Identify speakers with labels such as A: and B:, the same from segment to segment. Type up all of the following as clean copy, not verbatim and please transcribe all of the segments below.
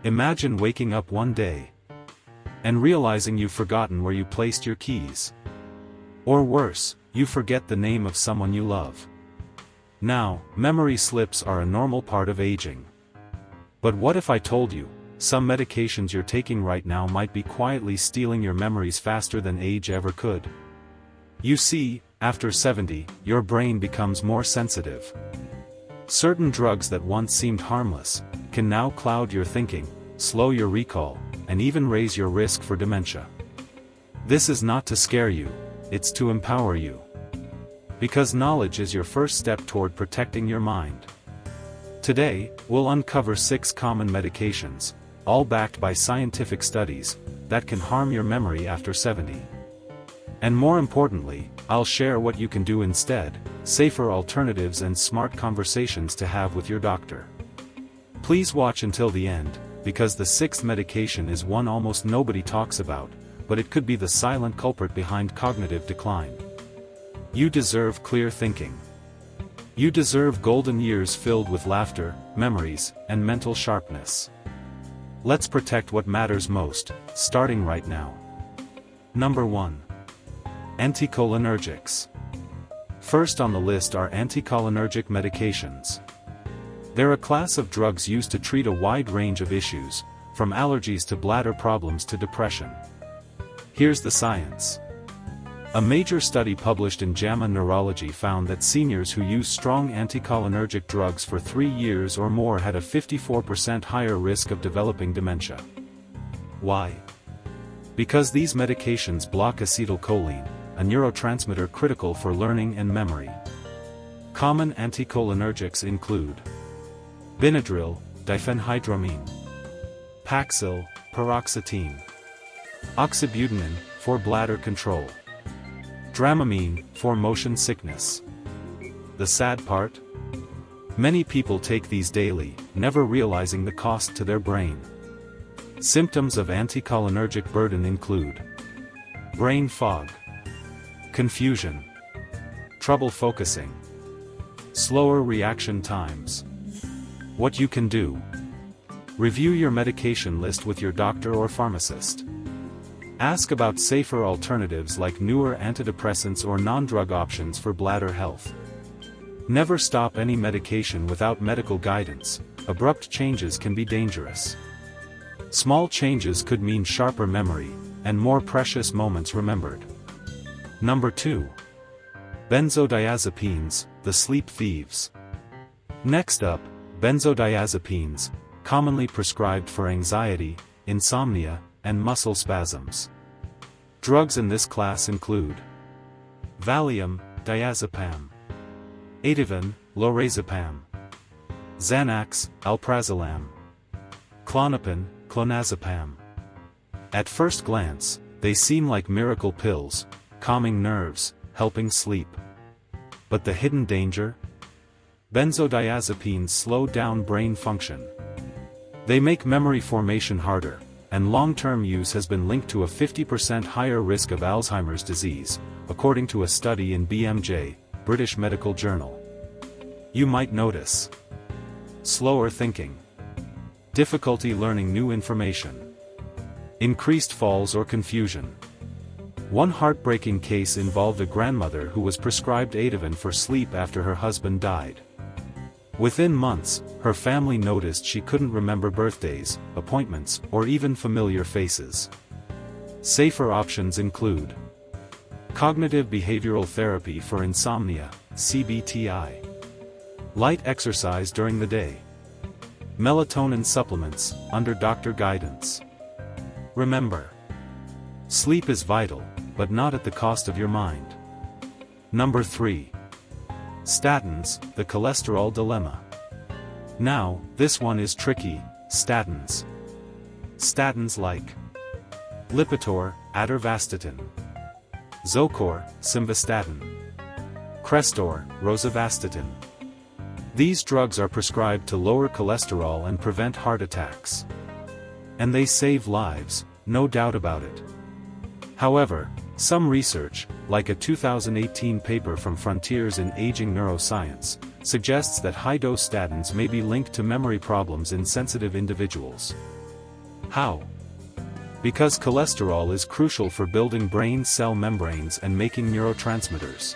A: Imagine waking up one day and realizing you've forgotten where you placed your keys. Or worse, you forget the name of someone you love. Now, memory slips are a normal part of aging. But what if I told you, some medications you're taking right now might be quietly stealing your memories faster than age ever could? You see, after 70, your brain becomes more sensitive. Certain drugs that once seemed harmless can now cloud your thinking, slow your recall, and even raise your risk for dementia. This is not to scare you, it's to empower you. Because knowledge is your first step toward protecting your mind. Today, we'll uncover 6 common medications, all backed by scientific studies, that can harm your memory after 70. And more importantly, I'll share what you can do instead, safer alternatives and smart conversations to have with your doctor. Please watch until the end, because the 6th medication is one almost nobody talks about, but it could be the silent culprit behind cognitive decline. You deserve clear thinking. You deserve golden years filled with laughter, memories, and mental sharpness. Let's protect what matters most, starting right now. Number 1. Anticholinergics. First on the list are anticholinergic medications. They're a class of drugs used to treat a wide range of issues, from allergies to bladder problems to depression. Here's the science. A major study published in JAMA Neurology found that seniors who used strong anticholinergic drugs for 3 years or more had a 54% higher risk of developing dementia. Why? Because these medications block acetylcholine, a neurotransmitter critical for learning and memory. Common anticholinergics include Benadryl, diphenhydramine, Paxil, paroxetine, oxybutynin, for bladder control, Dramamine, for motion sickness. The sad part? Many people take these daily, never realizing the cost to their brain. Symptoms of anticholinergic burden include brain fog, confusion, trouble focusing, slower reaction times. What you can do: review your medication list with your doctor or pharmacist. Ask about safer alternatives like newer antidepressants or non-drug options for bladder health. Never stop any medication without medical guidance. Abrupt changes can be dangerous. Small changes could mean sharper memory, and more precious moments remembered. Number 2. Benzodiazepines, the sleep thieves. Next up, benzodiazepines, commonly prescribed for anxiety, insomnia, and muscle spasms. Drugs in this class include Valium, diazepam, Ativan, lorazepam, Xanax, alprazolam, Klonopin, clonazepam. At first glance, they seem like miracle pills, calming nerves, helping sleep. But the hidden danger? Benzodiazepines slow down brain function. They make memory formation harder, and long-term use has been linked to a 50% higher risk of Alzheimer's disease, according to a study in BMJ, British Medical Journal. You might notice slower thinking, difficulty learning new information, increased falls or confusion. One heartbreaking case involved a grandmother who was prescribed Ativan for sleep after her husband died. Within months, her family noticed she couldn't remember birthdays, appointments, or even familiar faces. Safer options include cognitive behavioral therapy for insomnia, CBTI, light exercise during the day, melatonin supplements, under doctor guidance. Remember, sleep is vital, but not at the cost of your mind. Number 3. Statins, the cholesterol dilemma. Now, this one is tricky. Statins. Statins like Lipitor, atorvastatin, Zocor, simvastatin, Crestor, rosuvastatin. These drugs are prescribed to lower cholesterol and prevent heart attacks. And they save lives, no doubt about it. However, some research, like a 2018 paper from Frontiers in Aging Neuroscience, suggests that high-dose statins may be linked to memory problems in sensitive individuals. How? Because cholesterol is crucial for building brain cell membranes and making neurotransmitters.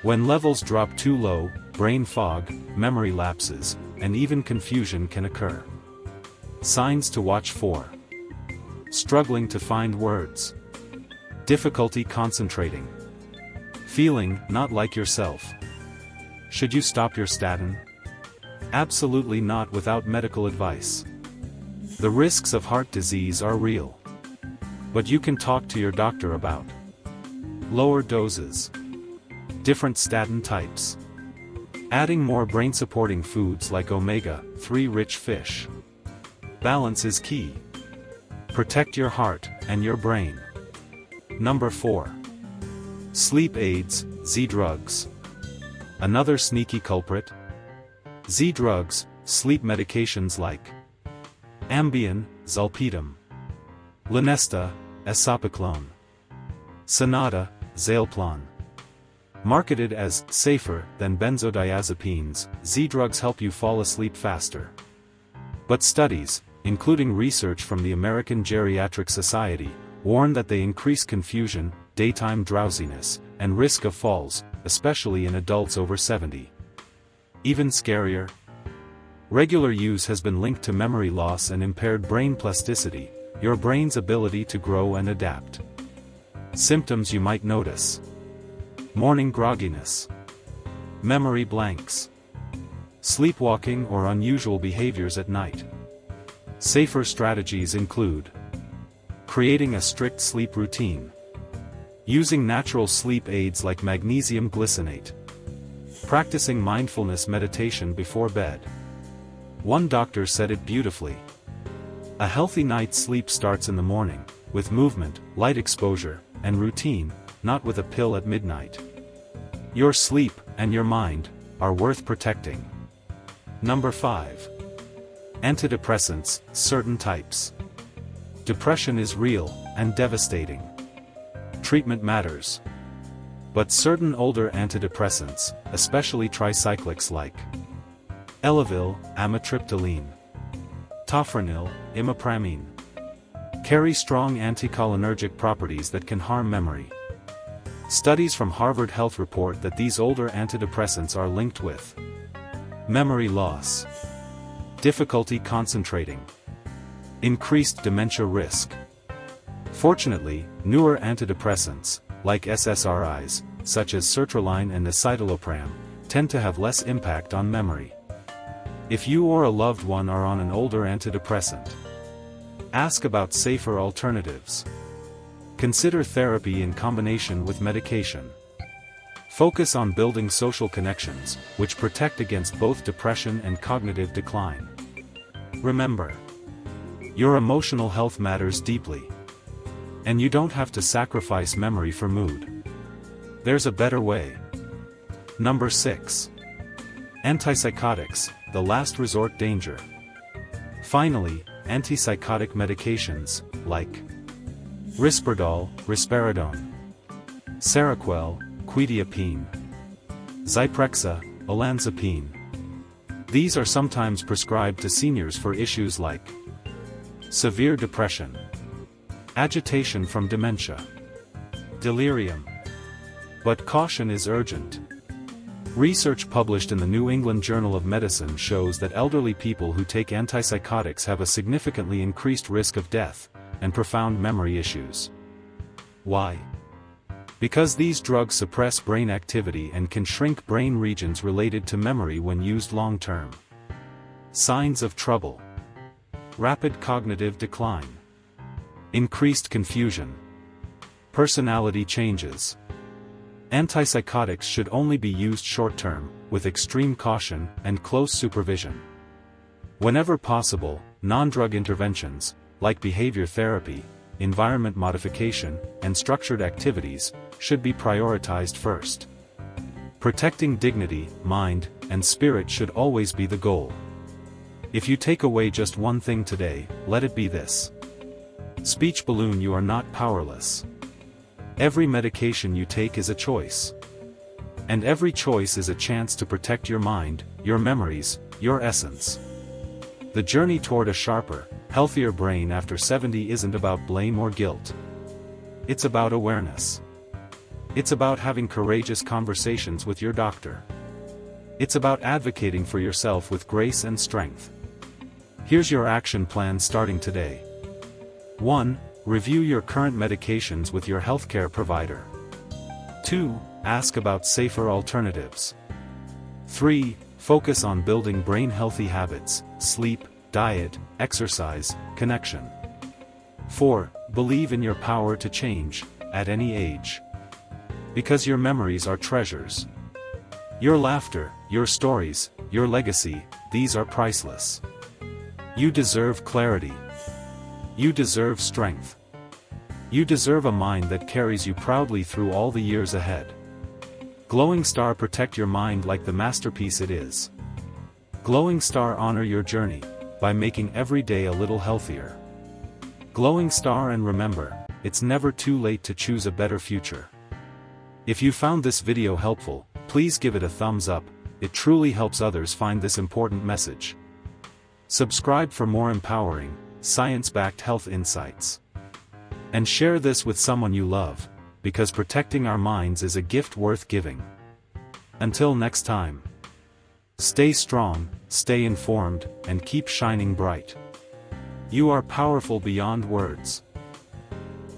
A: When levels drop too low, brain fog, memory lapses, and even confusion can occur. Signs to watch for: struggling to find words, difficulty concentrating, feeling not like yourself. Should you stop your statin? Absolutely not without medical advice. The risks of heart disease are real, but you can talk to your doctor about lower doses, different statin types, adding more brain-supporting foods like omega-3 rich fish. Balance is key. Protect your heart and your brain. Number 4. Sleep aids, Z-drugs. Another sneaky culprit? Z-drugs, sleep medications like Ambien, Zolpidem, Lunesta, Esopiclone, Sonata, Zaleplon. Marketed as safer than benzodiazepines, Z-drugs help you fall asleep faster. But studies, including research from the American Geriatric Society, warn that they increase confusion, daytime drowsiness, and risk of falls, especially in adults over 70. Even scarier? Regular use has been linked to memory loss and impaired brain plasticity, your brain's ability to grow and adapt. Symptoms you might notice: morning grogginess, memory blanks, sleepwalking or unusual behaviors at night. Safer strategies include creating a strict sleep routine, using natural sleep aids like magnesium glycinate, practicing mindfulness meditation before bed. One doctor said it beautifully: a healthy night's sleep starts in the morning, with movement, light exposure, and routine, not with a pill at midnight. Your sleep and your mind are worth protecting. Number 5. Antidepressants, certain types. Depression is real and devastating. Treatment matters. But certain older antidepressants, especially tricyclics like Elavil, amitriptyline, tofranil, imipramine, carry strong anticholinergic properties that can harm memory. Studies from Harvard Health report that these older antidepressants are linked with memory loss, difficulty concentrating, increased dementia risk. Fortunately, newer antidepressants, like SSRIs, such as sertraline and escitalopram, tend to have less impact on memory. If you or a loved one are on an older antidepressant, ask about safer alternatives. Consider therapy in combination with medication. Focus on building social connections, which protect against both depression and cognitive decline. Remember, your emotional health matters deeply. And you don't have to sacrifice memory for mood. There's a better way. Number 6. Antipsychotics, the last resort danger. Finally, antipsychotic medications, like Risperdal, risperidone, Seroquel, quetiapine, Zyprexa, olanzapine. These are sometimes prescribed to seniors for issues like severe depression, agitation from dementia, delirium. But caution is urgent. Research published in the New England Journal of Medicine shows that elderly people who take antipsychotics have a significantly increased risk of death and profound memory issues. Why? Because these drugs suppress brain activity and can shrink brain regions related to memory when used long-term. Signs of trouble: rapid cognitive decline, increased confusion, personality changes. Antipsychotics should only be used short-term, with extreme caution and close supervision. Whenever possible, non-drug interventions, like behavior therapy, environment modification, and structured activities, should be prioritized first. Protecting dignity, mind, and spirit should always be the goal. If you take away just one thing today, let it be this: speech balloon, you are not powerless. Every medication you take is a choice. And every choice is a chance to protect your mind, your memories, your essence. The journey toward a sharper, healthier brain after 70 isn't about blame or guilt. It's about awareness. It's about having courageous conversations with your doctor. It's about advocating for yourself with grace and strength. Here's your action plan starting today. 1. Review your current medications with your healthcare provider. 2. Ask about safer alternatives. 3. Focus on building brain-healthy habits: sleep, diet, exercise, connection. 4. Believe in your power to change, at any age. Because your memories are treasures. Your laughter, your stories, your legacy, these are priceless. You deserve clarity. You deserve strength. You deserve a mind that carries you proudly through all the years ahead. Glowing Star, protect your mind like the masterpiece it is. Glowing Star, honor your journey by making every day a little healthier. Glowing Star, and remember, it's never too late to choose a better future. If you found this video helpful, please give it a thumbs up. It truly helps others find this important message. Subscribe for more empowering, science-backed health insights. And share this with someone you love, because protecting our minds is a gift worth giving. Until next time. Stay strong, stay informed, and keep shining bright. You are powerful beyond words.